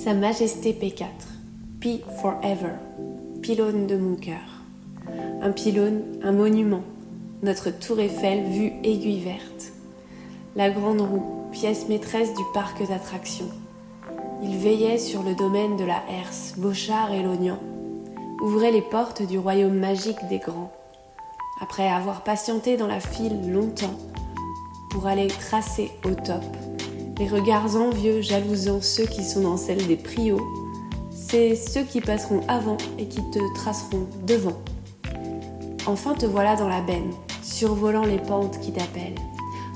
Sa Majesté P4, P forever, pylône de mon cœur. Un pylône, un monument, notre tour Eiffel vue aiguille verte. La grande roue, pièce maîtresse du parc d'attractions. Il veillait sur le domaine de la herse, Bochart et Lognan, ouvrait les portes du royaume magique des grands. Après avoir patienté dans la file longtemps, pour aller tracer au top, les regards envieux jalousant ceux qui sont dans celle des prios, c'est ceux qui passeront avant et qui te traceront devant. Enfin te voilà dans la benne, survolant les pentes qui t'appellent,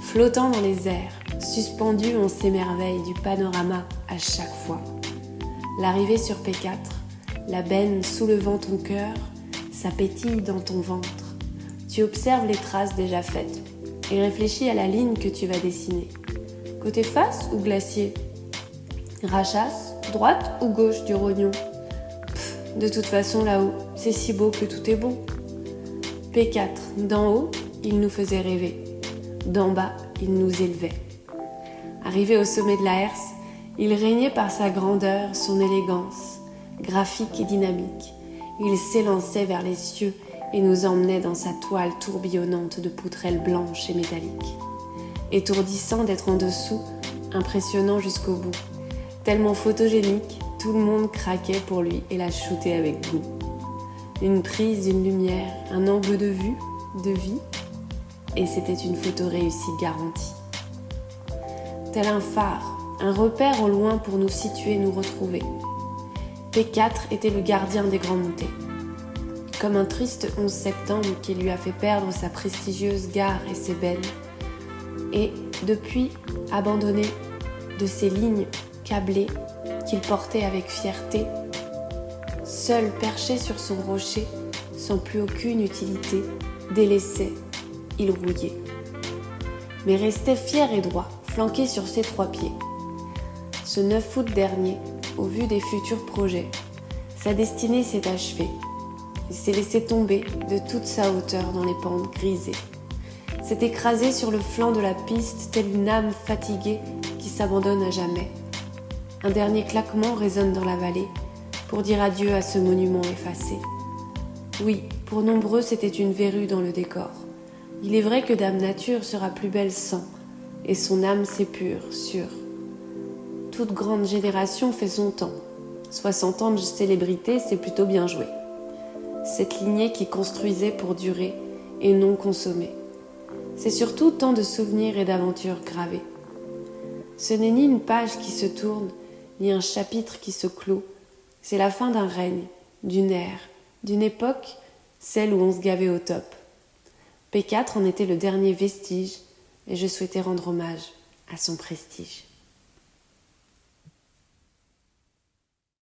flottant dans les airs, suspendu on s'émerveille du panorama à chaque fois. L'arrivée sur P4, la benne soulevant ton cœur, ça pétille dans ton ventre. Tu observes les traces déjà faites et réfléchis à la ligne que tu vas dessiner. Côté face ou glacier? Rachasse, droite ou gauche du rognon? De toute façon là-haut, c'est si beau que tout est bon. P4, d'en haut, il nous faisait rêver. D'en bas, il nous élevait. Arrivé au sommet de la herse, il régnait par sa grandeur, son élégance, graphique et dynamique. Il s'élançait vers les cieux et nous emmenait dans sa toile tourbillonnante de poutrelles blanches et métalliques. Étourdissant d'être en dessous, impressionnant jusqu'au bout. Tellement photogénique, tout le monde craquait pour lui et la shootait avec goût. Une prise, une lumière, un angle de vue, de vie, et c'était une photo réussie garantie. Tel un phare, un repère au loin pour nous situer, nous retrouver. P4 était le gardien des grands montées. Comme un triste 11 septembre qui lui a fait perdre sa prestigieuse gare et ses bennes, et depuis abandonné de ses lignes câblées qu'il portait avec fierté, seul perché sur son rocher, sans plus aucune utilité, délaissé, il rouillait. Mais restait fier et droit, flanqué sur ses 3 pieds. Ce 9 août dernier, au vu des futurs projets, sa destinée s'est achevée. Il s'est laissé tomber de toute sa hauteur dans les pentes grisées. S'est écrasé sur le flanc de la piste, telle une âme fatiguée qui s'abandonne à jamais. Un dernier claquement résonne dans la vallée pour dire adieu à ce monument effacé. Oui, pour nombreux, c'était une verrue dans le décor. Il est vrai que Dame Nature sera plus belle sans, et son âme s'épure, sûre. Toute grande génération fait son temps. 60 ans de célébrité, c'est plutôt bien joué. Cette lignée qui construisait pour durer et non consommer. C'est surtout tant de souvenirs et d'aventures gravés. Ce n'est ni une page qui se tourne, ni un chapitre qui se clôt. C'est la fin d'un règne, d'une ère, d'une époque, celle où on se gavait au top. P4 en était le dernier vestige, et je souhaitais rendre hommage à son prestige.